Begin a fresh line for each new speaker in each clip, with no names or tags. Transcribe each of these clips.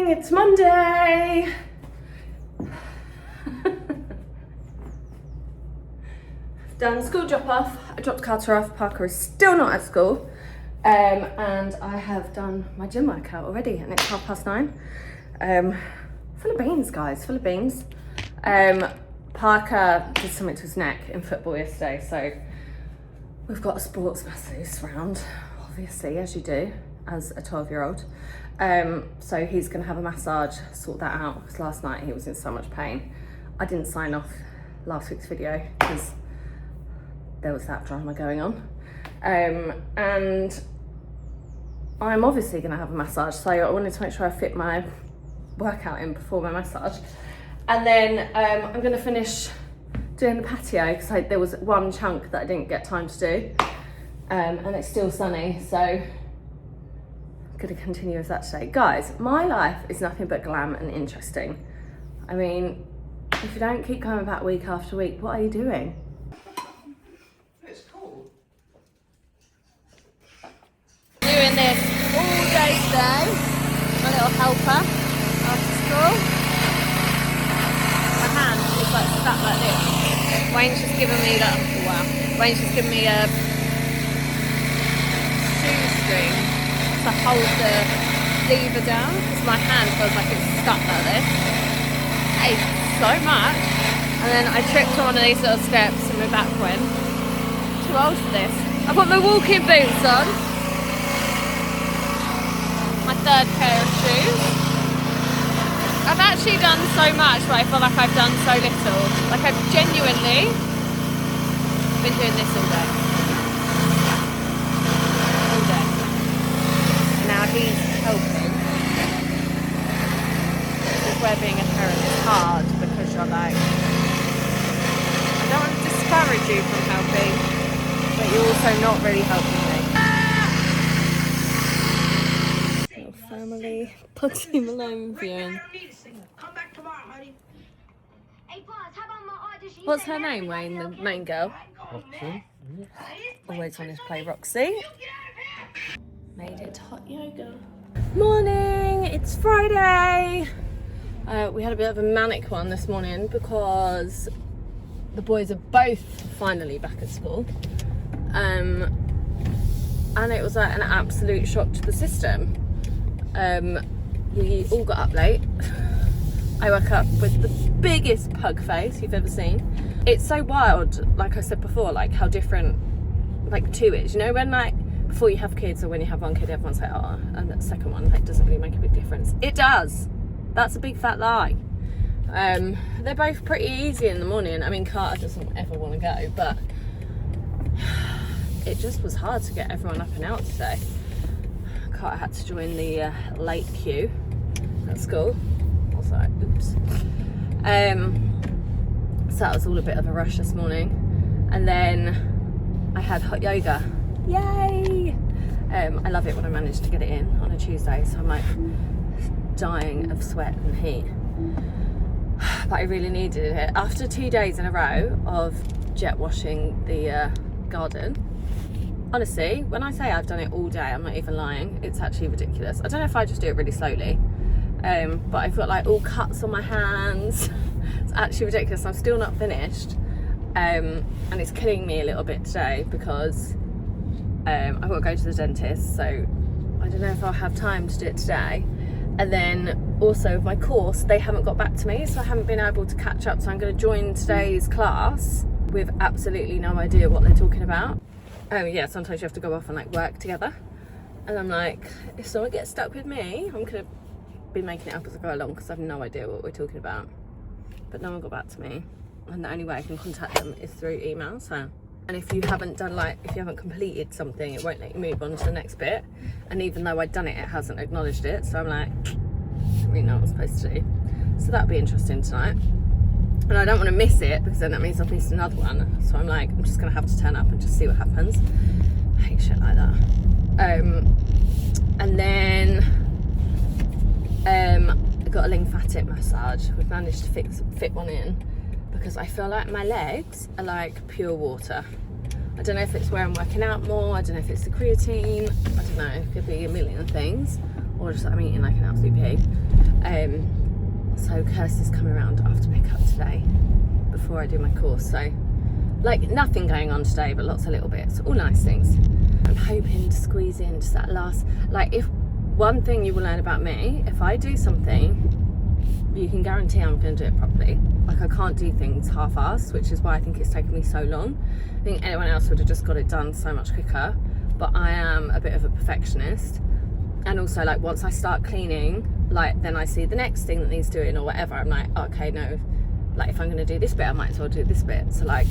It's Monday. Done school drop off. I dropped Carter off. Parker is still not at school. And I have done my gym workout already and it's 9:30. Full of beans, guys, full of beans. Parker did something to his neck in football yesterday, so we've got a sports masseuse round, obviously, as you do as a 12-year-old. So he's gonna have a massage, sort that out, because last night he was in so much pain. I didn't sign off last week's video because there was that drama going on. And I'm obviously gonna have a massage, so I wanted to make sure I fit my workout in before my massage. And then I'm gonna finish doing the patio because there was one chunk that I didn't get time to do. And it's still sunny, so I'm gonna continue with that today. Guys, my life is nothing but glam and interesting. I mean, if you don't keep coming back week after week, what are you doing?
It's cool.
Doing this all day today. My little helper after school. My hand is like stuck like this. Wayne's just given me that. Wow. Wayne's just given me a shoestring to hold the lever down because my hand feels like it's stuck like this. Hey, so much. And then I tripped on one of these little steps and my back went. Too old for this. I've got my walking boots on. My third pair of shoes. I've actually done so much, but I feel like I've done so little. Like I've genuinely been doing this all day. All day. Now he's helping. This is where being a parent is hard because you're like, I don't want to discourage you from helping, but you're also not really helping me. Family Pugsy Malone viewing. What's her name, Wayne, the main girl?
Roxy.
Always wanted to play Roxy. Made it hot yoga. Morning, it's Friday. We had a bit of a manic one this morning because the boys are both finally back at school. And it was like an absolute shock to the system. We all got up late. I woke up with the biggest pug face you've ever seen. It's so wild, like I said before, like how different like two is. You know, when like before you have kids or when you have one kid, everyone's like, oh, and that second one like doesn't really make a big difference. It does. That's a big fat lie. They're both pretty easy in the morning. I mean, Carter doesn't ever want to go, but it just was hard to get everyone up and out today. Carter had to join the late queue at school. I was like, oops. So that was all a bit of a rush this morning. And then I had hot yoga. Yay! I love it when I manage to get it in on a Tuesday, so I'm like dying of sweat and heat. But I really needed it. After 2 days in a row of jet washing the garden, honestly, when I say I've done it all day, I'm not even lying. It's actually ridiculous. I don't know if I just do it really slowly, but I've got like all cuts on my hands. It's actually ridiculous. I'm still not finished, and it's killing me a little bit today because I've got to go to the dentist, so I don't know if I'll have time to do it today. And then also with my course, they haven't got back to me, so I haven't been able to catch up. So I'm going to join today's class with absolutely no idea what they're talking about. Oh yeah, sometimes you have to go off and like work together, and I'm like, if someone gets stuck with me, I'm gonna be making it up as I go along because I have no idea what we're talking about. But no one got back to me, and the only way I can contact them is through email. So, and if you haven't done if you haven't completed something, it won't let you move on to the next bit. And even though I'd done it, it hasn't acknowledged it. So I'm like, I don't really know what I'm supposed to do. So that'll be interesting tonight. And I don't want to miss it because then that means I've missed another one. So I'm like, I'm just going to have to turn up and just see what happens. I hate shit like that. And then I got a lymphatic massage. We've managed to fit one in because I feel like my legs are like pure water. I don't know if it's where I'm working out more. I don't know if it's the creatine. I don't know. It could be a million things. Or just I'm eating like an absolute pig. So Kirsty's coming around after pick up today before I do my course. So like nothing going on today, but lots of little bits, all nice things. I'm hoping to squeeze in just that last, like, if one thing you will learn about me, if I do something, you can guarantee I'm going to do it properly. Like, I can't do things half-assed, which is why I think it's taken me so long. I think anyone else would have just got it done so much quicker, but I am a bit of a perfectionist. And also, like, once I start cleaning, like, then I see the next thing that needs doing or whatever, I'm like, okay, no, like, if I'm going to do this bit, I might as well do this bit. So, like,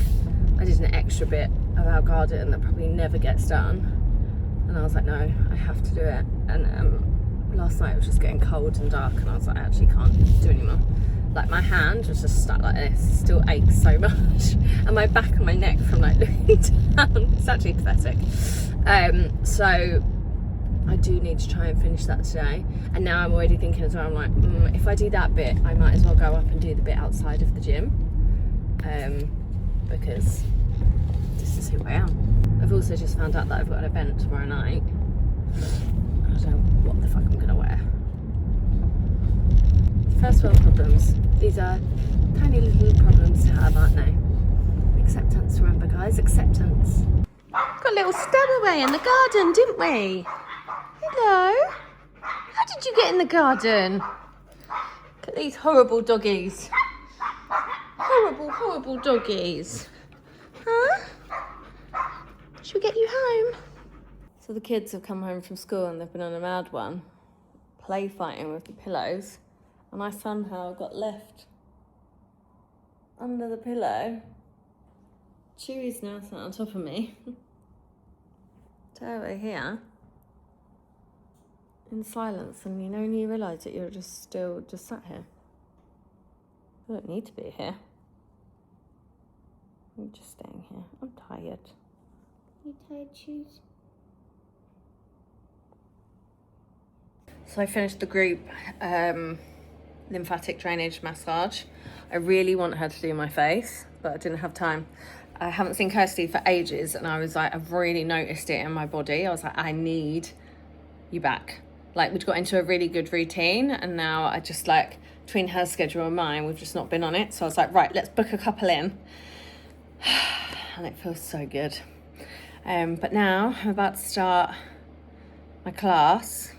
I did an extra bit of our garden that probably never gets done, and I was like, no, I have to do it. And last night it was just getting cold and dark, and I was like, I actually can't do anymore. Like, my hand was just stuck like this, it still aches so much, and my back and my neck from like looking down, it's actually pathetic. So I do need to try and finish that today. And now I'm already thinking as well, I'm like, if I do that bit, I might as well go up and do the bit outside of the gym, because this is who I am. I've also just found out that I've got an event tomorrow night. I don't know what the fuck I'm gonna wear. First world problems. These are tiny little problems to have, aren't they? Acceptance, remember guys, acceptance. Got a little stowaway in the garden, didn't we? Hello. How did you get in the garden? Look at these horrible doggies. Horrible, horrible doggies. Huh? Should we get you home? So the kids have come home from school and they've been on a mad one, play fighting with the pillows, and I somehow got left under the pillow. Chewy's now sat on top of me. Over here in silence, and you know when you realise that you're just sat here. I don't need to be here. I'm just staying here. I'm tired. You tired, Chews? So I finished the group lymphatic drainage massage. I really want her to do my face, but I didn't have time. I haven't seen Kirsty for ages, and I was like, I've really noticed it in my body. I was like, I need you back. Like, we'd got into a really good routine, and now I just, like, between her schedule and mine, we've just not been on it. So I was like, right, let's book a couple in. And it feels so good. But now I'm about to start my class,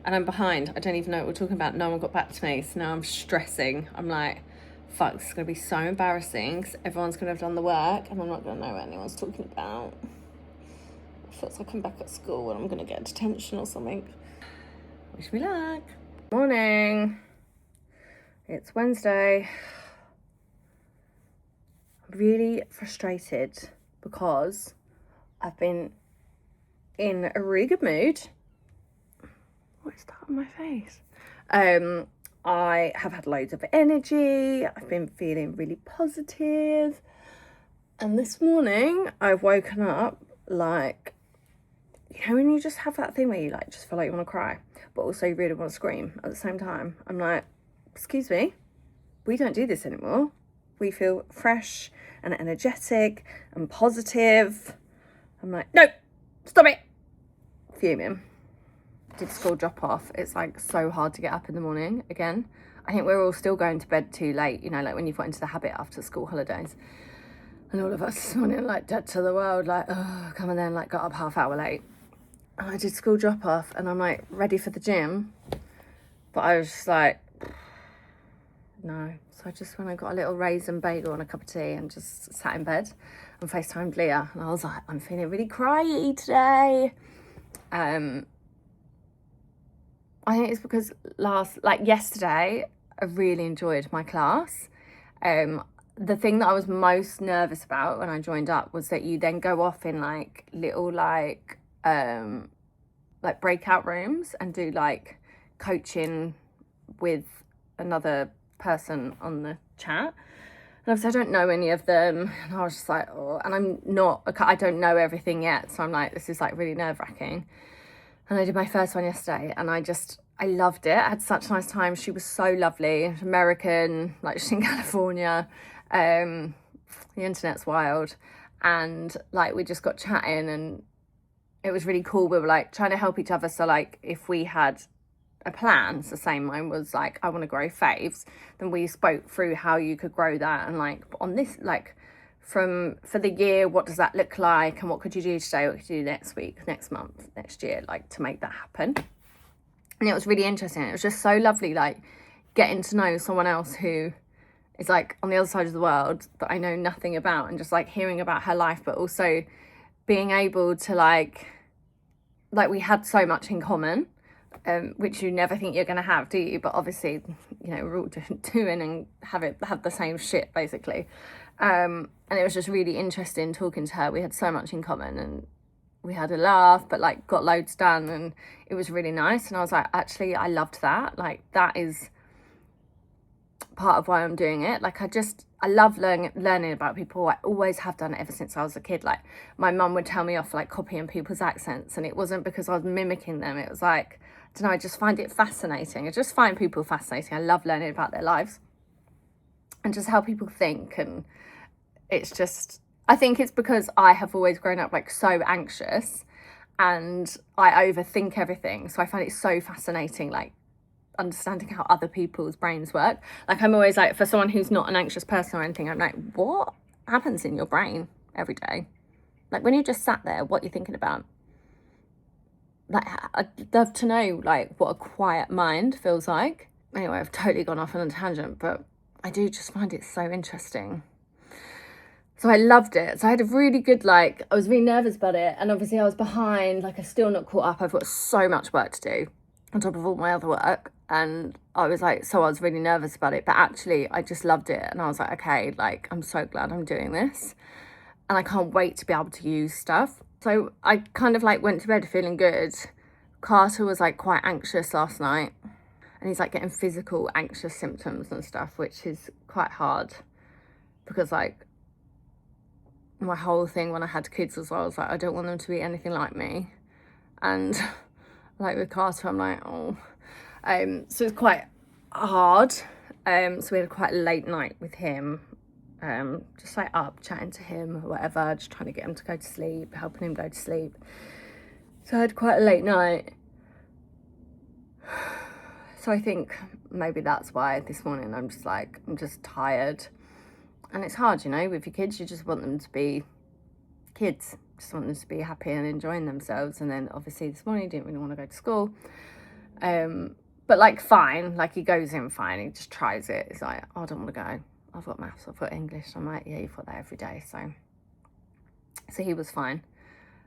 and I'm behind. I don't even know what we're talking about. No one got back to me, so now I'm stressing. I'm like, fuck, this is going to be so embarrassing because everyone's going to have done the work and I'm not going to know what anyone's talking about. It feels like I'm back at school and I'm going to get detention or something. Wish me luck. Morning. It's Wednesday. I'm really frustrated because I've been in a really good mood. What is that on my face? I have had loads of energy. I've been feeling really positive. And this morning I've woken up like, you know, when you just have that thing where you like just feel like you want to cry, but also you really want to scream at the same time. I'm like, excuse me, we don't do this anymore. We feel fresh and energetic and positive. I'm like, no, stop it. Fuming. Did school drop off. It's like so hard to get up in the morning again. I think we're all still going to bed too late, you know, like when you've got into the habit after school holidays. And all of us this morning like dead to the world, like, oh, come on then, like got up half hour late. And I did school drop off and I'm like ready for the gym. But I was just like, no. So I just went and got a little raisin bagel and a cup of tea and just sat in bed and FaceTimed Leah. And I was like, I'm feeling really cryy today. I think it's because yesterday, I really enjoyed my class. The thing that I was most nervous about when I joined up was that you then go off in like little like breakout rooms and do like coaching with another person on the chat. And obviously I don't know any of them. And I was just like, oh, and I don't know everything yet. So I'm like, this is like really nerve wracking. And I did my first one yesterday and I loved it. I had such a nice time. She was so lovely, American, like she's in California. The internet's wild. And like, we just got chatting and it was really cool. We were like trying to help each other. So like if we had a plan. It's the same. Mine was like, I want to grow Faves. Then we spoke through how you could grow that, and like on this, like for the year, what does that look like, and what could you do today, what could you do next week, next month, next year, like to make that happen. And it was really interesting. It was just so lovely, like getting to know someone else who is like on the other side of the world that I know nothing about, and just like hearing about her life, but also being able to like we had so much in common, which you never think you're going to have, do you? But obviously, you know, we're all doing and have the same shit basically. And it was just really interesting talking to her. We had so much in common, and we had a laugh, but like got loads done, and it was really nice. And I was like, actually, I loved that. Like that is part of why I'm doing it. Like I love learning about people. I always have done it ever since I was a kid. Like my mum would tell me off for like copying people's accents, and it wasn't because I was mimicking them. It was like, I don't know, I just find it fascinating. I just find people fascinating. I love learning about their lives and just how people think. And it's just, I think it's because I have always grown up like so anxious, and I overthink everything. So I find it so fascinating, like understanding how other people's brains work. Like I'm always like, for someone who's not an anxious person or anything, I'm like, what happens in your brain every day? Like when you just sat there, what you're thinking about? Like I'd love to know like what a quiet mind feels like. Anyway, I've totally gone off on a tangent, but I do just find it so interesting. So I loved it. So I had a really good, like, I was really nervous about it, and obviously I was behind, like I'm still not caught up. I've got so much work to do on top of all my other work, and I was like, so I was really nervous about it, but actually I just loved it. And I was like, okay, like I'm so glad I'm doing this, and I can't wait to be able to use stuff. So I kind of like went to bed feeling good. Carter was like quite anxious last night, and he's like getting physical anxious symptoms and stuff, which is quite hard because like my whole thing when I had kids as well, I was like, I don't want them to be anything like me. And like with Carter, I'm like, oh. So it's quite hard. So we had quite a late night with him, just like up chatting to him or whatever, just trying to get him to go to sleep, helping him go to sleep. So I had quite a late night. So I think maybe that's why this morning I'm just tired. And it's hard, you know, with your kids, you just want them to be kids, just want them to be happy and enjoying themselves. And then obviously this morning he didn't really want to go to school. But like fine, like he goes in fine, he just tries it. He's like, oh, I don't want to go. I've got maths, I've got English. I'm like, yeah, you've got that every day. So he was fine.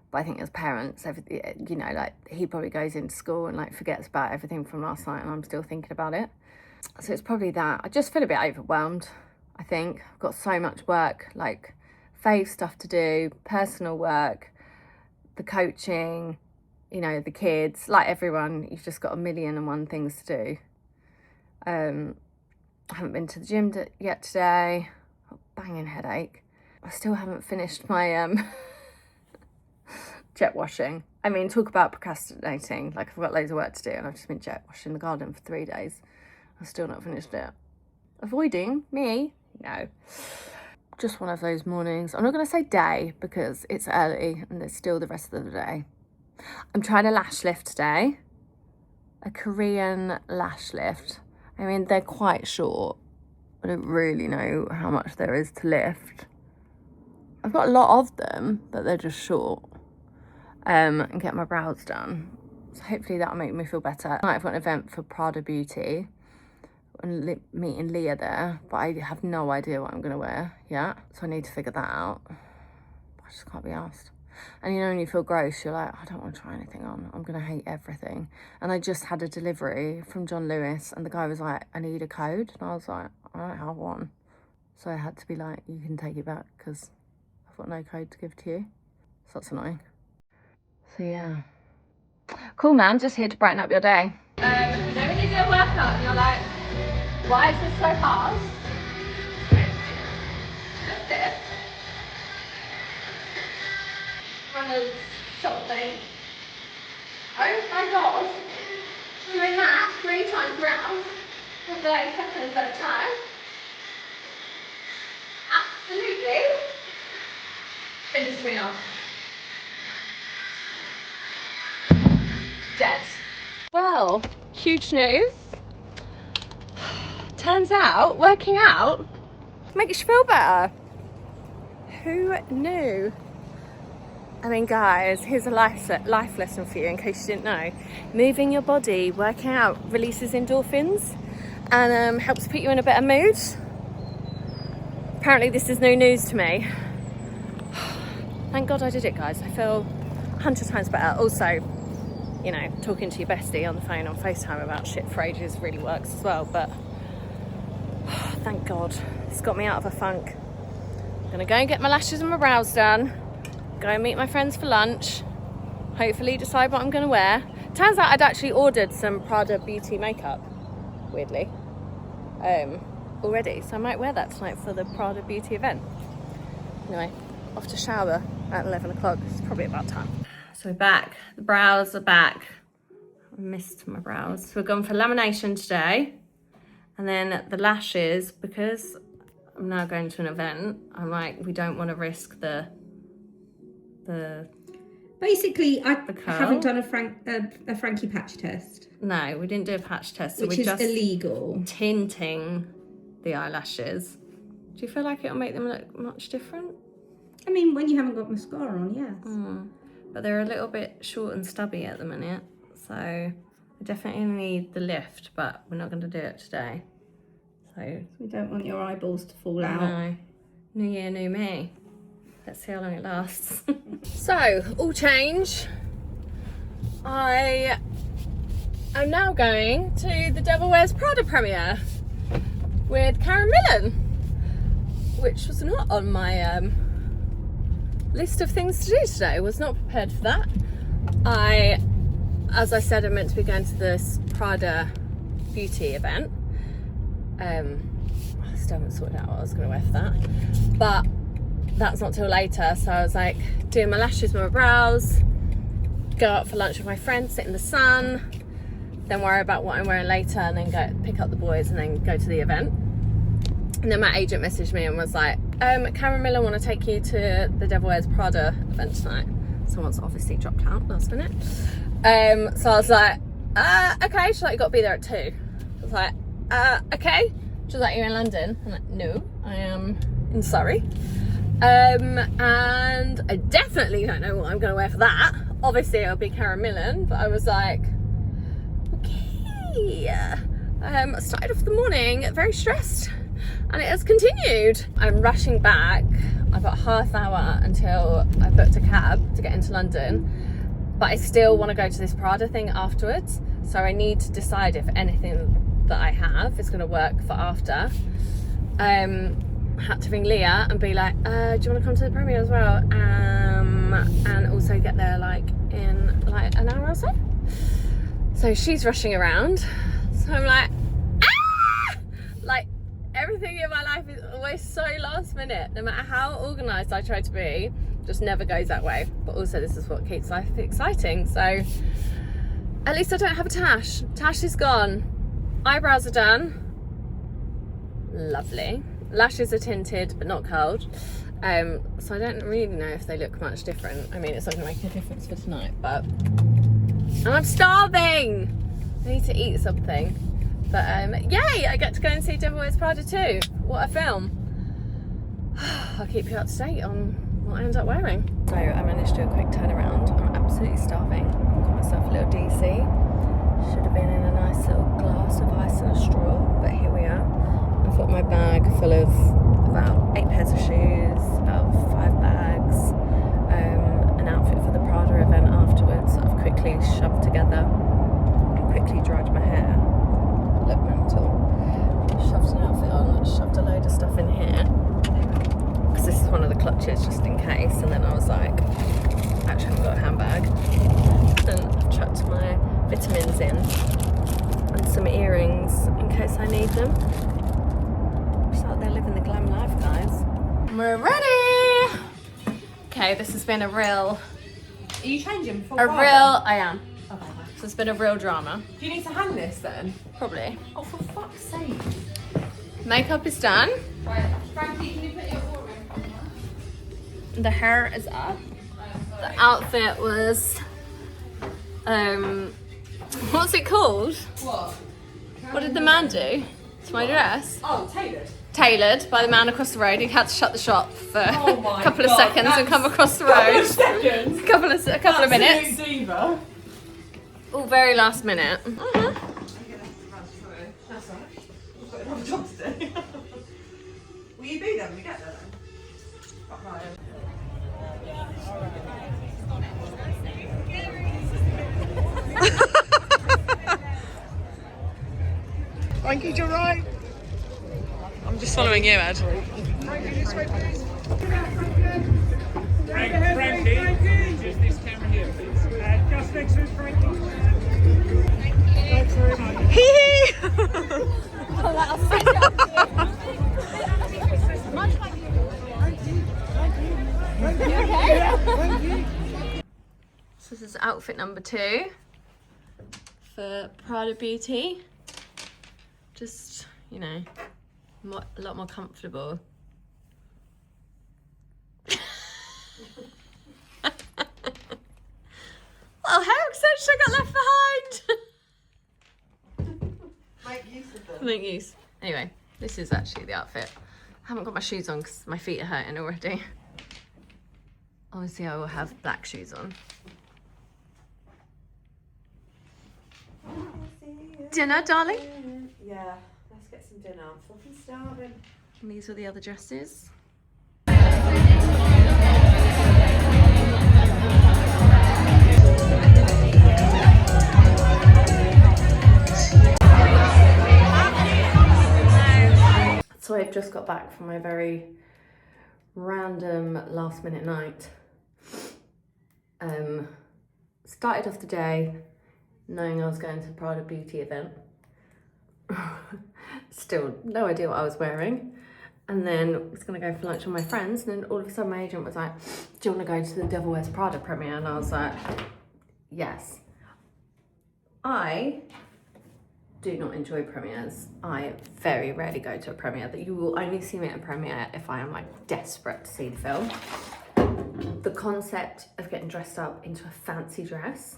But I think as parents, you know, like he probably goes into school and like forgets about everything from last night, and I'm still thinking about it. So it's probably that. I just feel a bit overwhelmed, I think. I've got so much work, like Fave stuff to do, personal work, the coaching, you know, the kids, like everyone, you've just got 1,000,001 things to do. I haven't been to the gym yet today. Got a banging headache. I still haven't finished my jet washing. I mean, talk about procrastinating. Like I've got loads of work to do, and I've just been jet washing the garden for 3 days. I've still not finished it. Avoiding me? No. Just one of those mornings. I'm not going to say day because it's early and there's still the rest of the day. I'm trying a lash lift today. A Korean lash lift. I mean, they're quite short. I don't really know how much there is to lift. I've got a lot of them, but they're just short. And get my brows done. So hopefully that'll make me feel better. Tonight I've got an event for Prada Beauty. I'm meeting Leah there, but I have no idea what I'm going to wear yet. So I need to figure that out. I just can't be asked. And you know, when you feel gross, you're like, I don't want to try anything on. I'm going to hate everything. And I just had a delivery from John Lewis, and the guy was like, I need a code. And I was like, I don't have one. So I had to be like, you can take it back because I've got no code to give to you. So that's annoying. So yeah. Cool, man. Just here to brighten up your day. Then we do a workout and you're like, why is this so hard? Just it. Runners, something. Oh my god. Doing that 3 times round with 30 seconds at a time. Absolutely. Finishes me off. Dead. Well, Huge news. Turns out working out makes you feel better. Who knew? I mean, guys, here's a life lesson for you in case you didn't know. Moving your body, working out, releases endorphins and helps put you in a better mood. Apparently this is no news to me. Thank God I did it, guys. I feel 100 times better. Also, you know, talking to your bestie on the phone on FaceTime about shit for ages really works as well, but thank God. It's got me out of a funk. I'm gonna go and get my lashes and my brows done. Go and meet my friends for lunch. Hopefully decide what I'm gonna wear. Turns out I'd actually ordered some Prada Beauty makeup, weirdly, already. So I might wear that tonight for the Prada Beauty event. Anyway, off to shower at 11 o'clock. It's probably about time. So we're back. The brows are back. I missed my brows. So we're going for lamination today. And then the lashes, because I'm now going to an event, I'm like, we don't want to risk the
Basically, I
curl.
haven't done a Frankie patch test.
No, we didn't do a patch test. So
which
we're
is
just
illegal.
tinting the eyelashes. Do you feel like it'll make them look much different?
I mean, when you haven't got mascara on, yes.
But they're a little bit short and stubby at the minute. So I definitely need the lift, but we're not going to do it today. So
We don't want your eyeballs to fall out.
no. New year, new me. Let's see how long it lasts. So, all change. I am now going to the Devil Wears Prada premiere with Karen Millen, which was not on my list of things to do today. I was not prepared for that. As I said, I'm meant to be going to this Prada Beauty event. I still haven't sorted out what I was going to wear for that, but that's not till later. So I was like doing my lashes, my brows, go out for lunch with my friends, sit in the sun, then worry about what I'm wearing later, and then go pick up the boys and then go to the event. And then my agent messaged me and was like, Karen Miller want to take you to the Devil Wears Prada event tonight. Someone's obviously dropped out last minute. So I was like, okay. She's like, you got to be there at 2. I was like, okay. She was like, you're in London? I'm like, no, I am in Surrey. And I definitely don't know what I'm going to wear for that. Obviously it'll be Karen Millen, but I was like, okay. I started off the morning very stressed and it has continued. I'm rushing back. I've got half hour until I booked a cab to get into London, but I still want to go to this Prada thing afterwards. So I need to decide if anything that I have is going to work for after. Had to ring Leah and be like, do you want to come to the premiere as well? And also get there like in like an hour or so. So she's rushing around. So I'm like, ah! Like everything in my life is always so last minute. No matter how organised I try to be, just never goes that way. But also this is what keeps life exciting. So at least I don't have a tash. Tash is gone. Eyebrows are done. Lovely. Lashes are tinted but not curled, so I don't really know if they look much different. I mean, it's not going to make a difference for tonight, but and I'm starving. I need to eat something. But yay, I get to go and see Devil Wears Prada too. What a film. I'll keep you up to date on what I end up wearing. So I managed to do a quick turnaround. I'm absolutely starving. Got myself a little DC. Should have been in a nice little glass of ice and a straw, but here we are. I've got my bag full of about 8 pairs of shoes, about 5 bags, an outfit for the Prada event afterwards that I've quickly shoved together and quickly dried my hair. Look mental. Shoved an outfit on, shoved a load of stuff in here because this is one of the clutches just in case, and then I was like, actually I haven't got a handbag, and I've chucked my vitamins in and some earrings in case I need them. They're living the glam life, guys. We're ready. Okay, this has been a real.
Are you changing before?
I am.
Okay.
So it's been a real drama.
Do you need to hang this then?
Probably.
Oh, for fuck's sake.
Makeup is done.
Right, Frankie, can you put your water in?
The hair is up. The outfit was What's it called?
What?
What did the man do to my dress?
Oh, tailored.
Tailored by the man across the road. He had to shut the shop for
Oh
a
my
couple of
God,
seconds and
that's-
come across the
Couple
road.
of seconds.
A couple of minutes.
Absolute diva.
All very last minute.
That's all right. I've got another job to do. Will you be there when we get there then? Fuck Ryan.
Frankie, you're right.
I'm just following you, Ed.
Frankie, this way, please. Frankie, just this camera here, please. Just next to Frankie. Thanks very
So this is outfit number 2 for Prada Beauty. Just, you know, a lot more comfortable. Well, hair extension I got left behind.
Make use of them.
Make use. Anyway, this is actually the outfit. I haven't got my shoes on because my feet are hurting already. Obviously, I will have black shoes on. Dinner, darling?
Yeah, let's get some dinner. I'm fucking starving.
And these are the other dresses. So I've just got back from my very random last minute night. Started off the day knowing I was going to the Prada Beauty event. Still no idea what I was wearing. And then was gonna go for lunch with my friends, and then all of a sudden my agent was like, do you wanna go to the Devil Wears Prada premiere? And I was like, yes. I do not enjoy premieres. I very rarely go to a premiere. That you will only see me at a premiere if I am like desperate to see the film. The concept of getting dressed up into a fancy dress,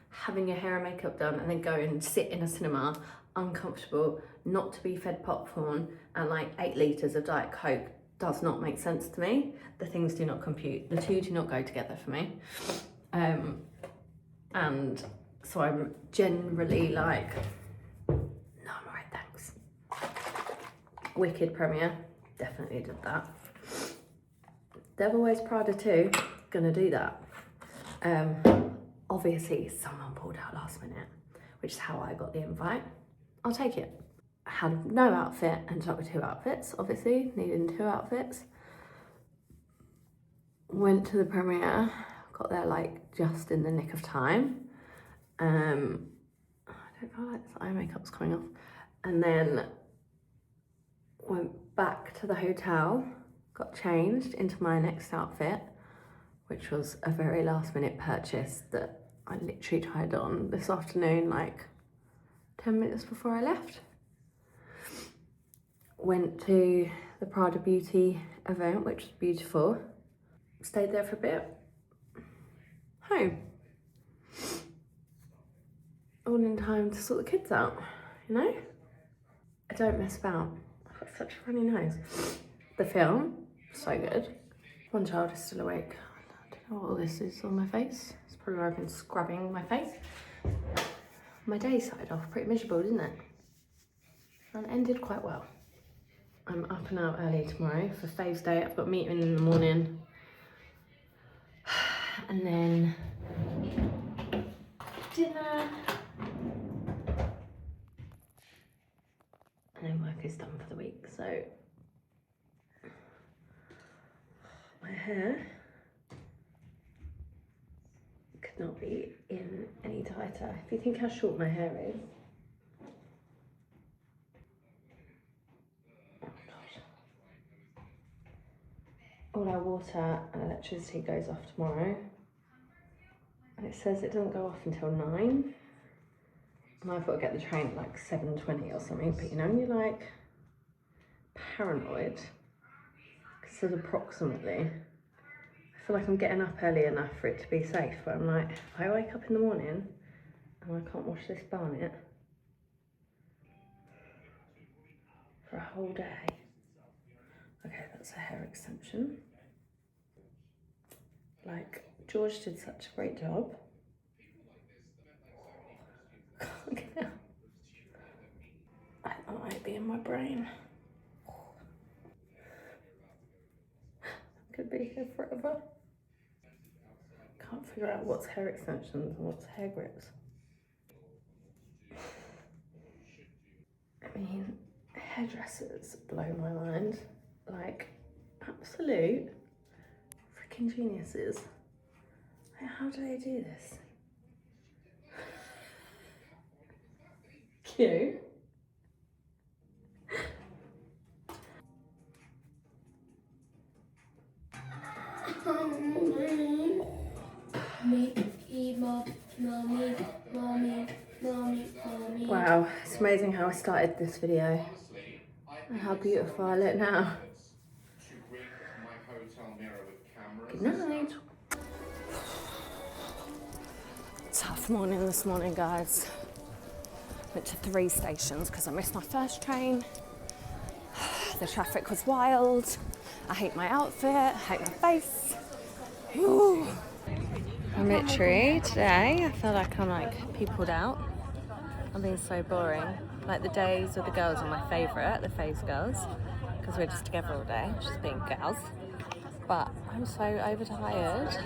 having your hair and makeup done, and then go and sit in a cinema uncomfortable, not to be fed popcorn and like 8 litres of Diet Coke does not make sense to me. The things do not compute. The two do not go together for me. And so I'm generally like, no, I'm alright, thanks. Wicked premiere, definitely did that. Devil Wears Prada 2, gonna do that. Obviously someone pulled out last minute, which is how I got the invite. I'll take it. I had no outfit, ended up with 2 outfits, obviously, needing 2 outfits. Went to the premiere, got there like just in the nick of time. I don't feel like this eye makeup's coming off. And then went back to the hotel, got changed into my next outfit, which was a very last minute purchase that I literally tried on this afternoon, like 10 minutes before I left. Went to the Prada Beauty event, which was beautiful. Stayed there for a bit. Home. All in time to sort the kids out, you know? I don't mess about. I've got such a funny nose. The film, so good. One child is still awake. I don't know what all this is on my face. It's probably where I've been scrubbing my face. My day started off pretty miserable, didn't it? And ended quite well. I'm up and out early tomorrow for Faves Day. I've got a meeting in the morning. And then dinner. And then work is done for the week, so my hair could not be in any tighter. If you think how short my hair is. Oh God. All our water and electricity goes off tomorrow. And it says it doesn't go off until 9. And I've got to get the train at like 7:20 or something, but you know, when you're like paranoid, because it's approximately, I feel like I'm getting up early enough for it to be safe, but I'm like, if I wake up in the morning and I can't wash this bonnet for a whole day. Okay, that's a hair extension. Like, George did such a great job. Can't get out. I think that might be in my brain. Could be here forever. Can't figure out what's hair extensions and what's hair grips. I mean, hairdressers blow my mind. Like, absolute freaking geniuses. Like, how do they do this? Cute. Wow, it's amazing how I started this video and how beautiful I look now. Good night. Tough morning this morning, guys. Went to 3 stations because I missed my first train. The traffic was wild. I hate my outfit, I hate my face. Ooh. I'm literally, today, I feel like I'm like peopled out. I'm being so boring. Like the days with the girls are my favourite, the Faves girls, because we're just together all day, just being girls. But I'm so overtired.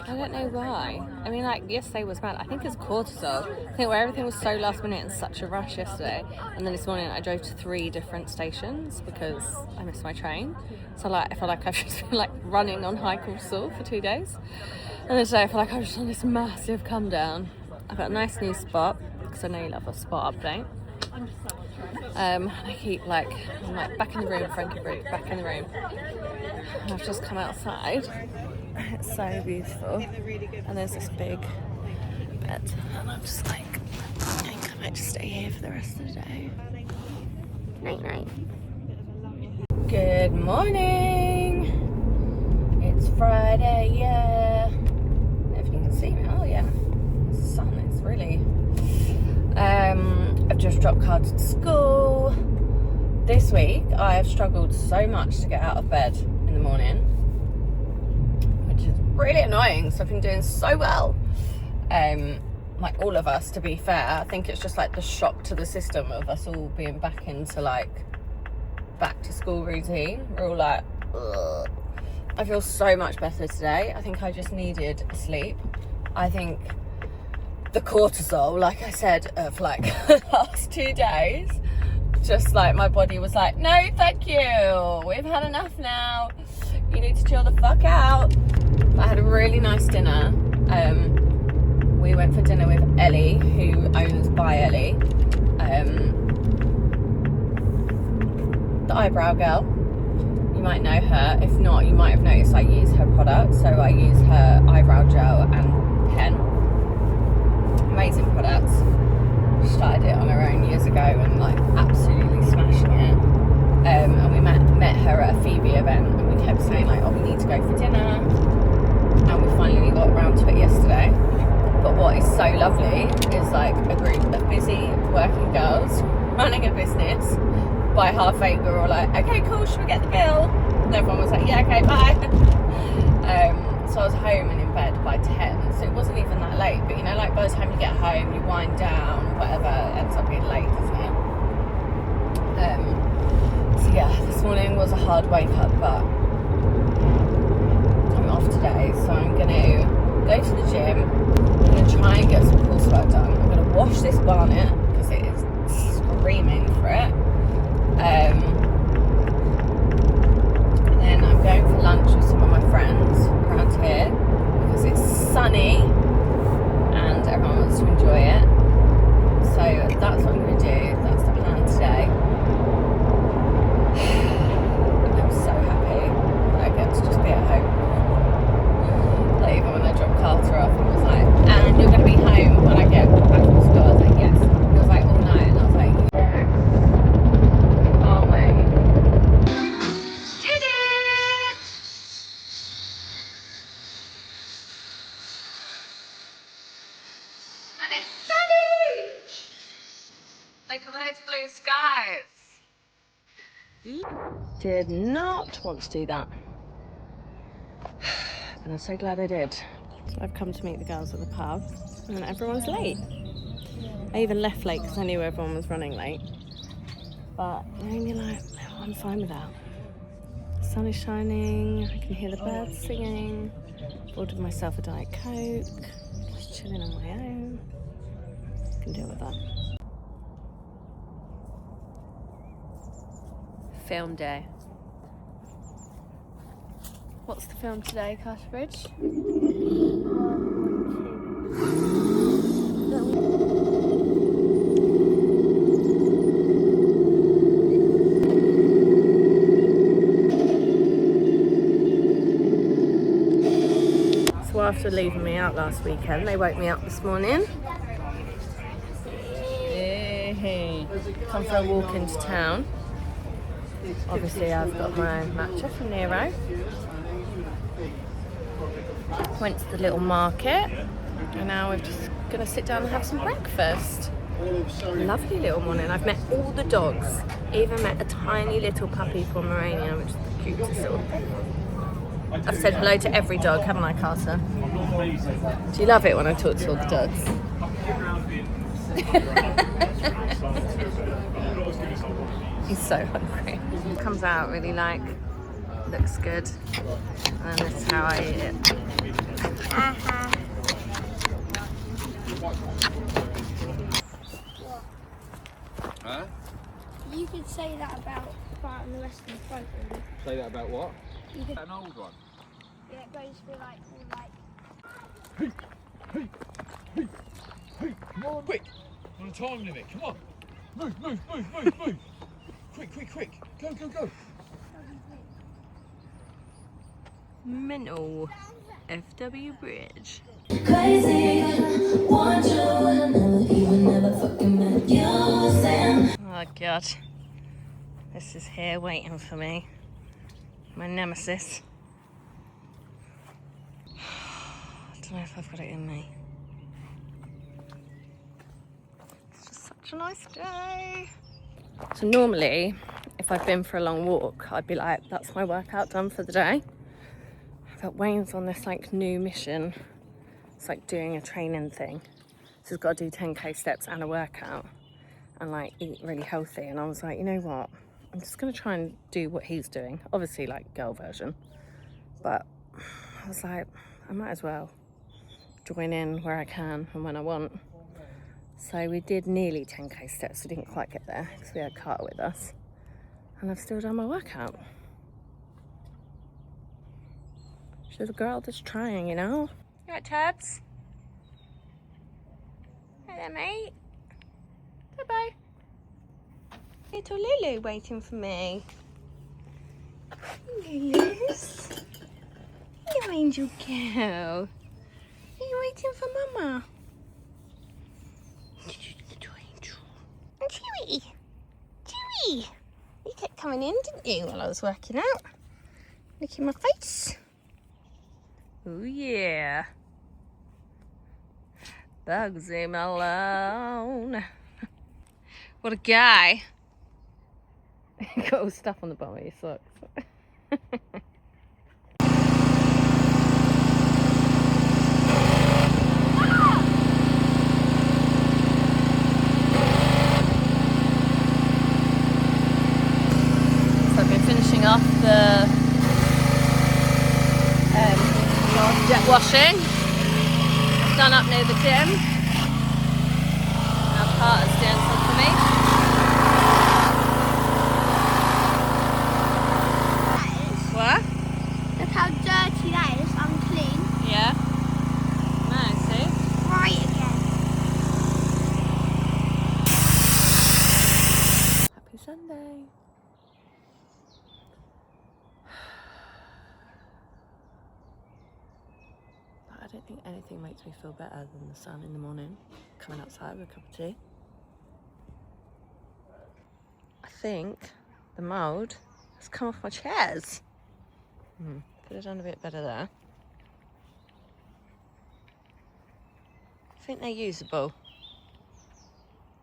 I don't know why. I mean, like, yesterday was bad. I think it's cortisol. I think where everything was so last minute and such a rush yesterday. And then this morning I drove to 3 different stations because I missed my train. So, like, I feel like I've just been, like, running on high cortisol for 2 days. And then today I feel like I'm just on this massive come down. I've got a nice new spot, because I know you love a spot update. And I keep, like, I'm like, back in the room, Frankie Brute, back in the room. And I've just come outside. It's so beautiful. And there's this big bed. And I'm just like, I think I might just stay here for the rest of the day. Night, night. Good morning. It's Friday, yeah. If you can see me, oh yeah. The sun is really... I've just dropped cards to school. This week, I have struggled so much to get out of bed in the morning, which is really annoying. So I've been doing so well. Like all of us, to be fair. I think it's just like the shock to the system of us all being back into like back to school routine. We're all like, ugh. I feel so much better today. I think I just needed a sleep. I think the cortisol, like I said, of like the last 2 days, just like my body was like, no, thank you. We've had enough now. You need to chill the fuck out. I had a really nice dinner. We went for dinner with Ellie, who owns By Ellie. The eyebrow girl. You might know her. If not, you might have noticed I use her product. So I use her eyebrow gel and pen. Amazing products. She started it on her own years ago and like absolutely smashing it. And we met her at a Phoebe event and we kept saying like, oh, we need to go for dinner. And we finally got around to it yesterday. But what is so lovely is like a group of busy working girls running a business. By 8:30 we were all like, okay, cool, should we get the bill? And everyone was like, yeah, okay, bye. So I was home and in bed by 10, so it wasn't even that late. But you know, like by the time you get home, you wind down, whatever, it ends up being late, doesn't it? So yeah, this morning was a hard wake up, but I'm off today, so I'm gonna go to the gym. I'm gonna try and get some coursework done. I'm gonna wash this bonnet because it is screaming for it. And then I'm going for lunch with some of my friends around here because it's sunny and everyone wants to enjoy it. So that's what I'm going to do. That's the plan today. I'm so happy that I get to just be at home. Like even when I dropped Carter off, it was like, and you're going to be home when I get back from school. I was like, yes, Did not want to do that. And I'm so glad I did. So I've come to meet the girls at the pub and everyone's late. I even left late because I knew everyone was running late. But you know, you're like, oh, I'm fine with that. The sun is shining, I can hear the birds singing. Ordered myself a Diet Coke, just chilling on my own. Can deal with that. Film day. What's the film today, Carterbridge? So after leaving me out last weekend, they woke me up this morning. Hey. Come for a walk into town. Obviously I've got my matcha from Nero. Went to the little market and now we're just gonna sit down and have some breakfast. Lovely little morning. I've met all the dogs. Even met a tiny little puppy Pomeranian, which is the cutest little thing. I've said hello to every dog, haven't I, Carter? Do you love it when I talk to all the dogs? He's so hungry. Comes out really looks good. And this is how I eat it.
Huh?
You could say that about Bart and the rest of the program.
Say that about what?
You could,
An old one.
yeah, it goes for like,
Come on, quick! On a time limit, come on! Move! Quick! Go!
Mental. FW Bridge.
Crazy, want you, never fucking met you, Sam.
Oh god. This is here waiting for me. My nemesis. I don't know if I've got it in me. It's just such a nice day. So normally, if I've been for a long walk, I'd be like, that's my workout done for the day. But Wayne's on this new mission. It's doing a training thing. So he's got to do 10k steps and a workout and eat really healthy. And I was like, you know what? I'm just gonna try and do what he's doing. Obviously girl version. But I was like, I might as well join in where I can and when I want. So we did nearly 10k steps. We didn't quite get there because we had Carter with us. And I've still done my workout. She's a girl that's trying, you know? You right, Tubbs? Hey there, mate. Bye-bye. Little Lulu waiting for me. Lulu's. You angel girl. Are you waiting for Mama? Little angel. And Chewy. You kept coming in, didn't you, while I was working out? Licking my face. Oh yeah. Bugsy Malone. What a guy. Got all stuff on the bottom of your socks. So I've been finishing off the jet washing. It's done up near the gym. Now Carter's doing some for me. What?
look how dirty that is, unclean.
Yeah. Nice, see?
Right again.
Happy Sunday. I don't think anything makes me feel better than the sun in the morning. Coming outside with a cup of tea. I think the mould has come off my chairs. Could have done a bit better there. I think they're usable.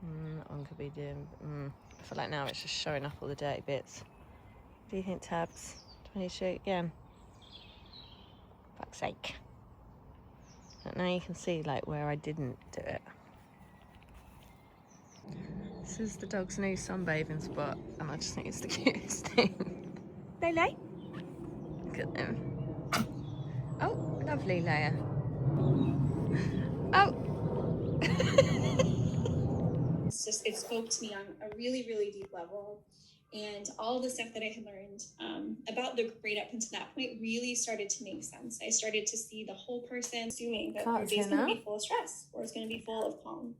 That one could be doing. I feel like now it's just showing up all the dirty bits. What do you think, Tabs? Do I need to show it again? Fuck's sake. But now you can see like where I didn't do it. This is the dog's new sunbathing spot, and I just think it's the cutest thing. Lele? Look at them. Oh, lovely, Leia. Oh!
It spoke to me on a really, really deep level. And all the stuff that I had learned about the grade up until that point really started to make sense. I started to see the whole person, assuming that your day's going to be full of stress or it's going to be full of calm.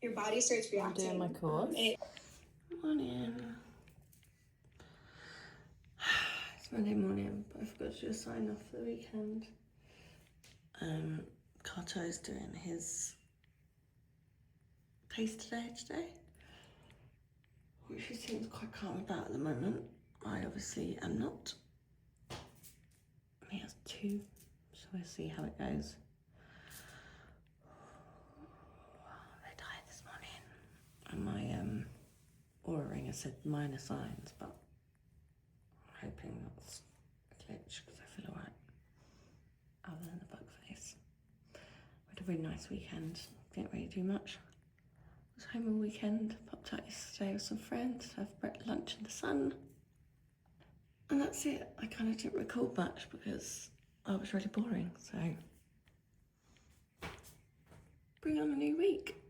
Your body starts reacting.
I'm doing my course. Morning. It's Monday morning, but I forgot to do a sign off for the weekend. Carto's doing his taste today, which he seems quite calm about at the moment. I obviously am not. He has 2, so we'll see how it goes. They died this morning, and my aura ringer said minor signs, but I'm hoping that's a glitch because I feel alright. Other than the bug face. We had a really nice weekend. Didn't really do much. Was home all weekend, popped out yesterday with some friends, have lunch in the sun. And that's it. I kind of didn't record much because I was really boring, so bring on a new week.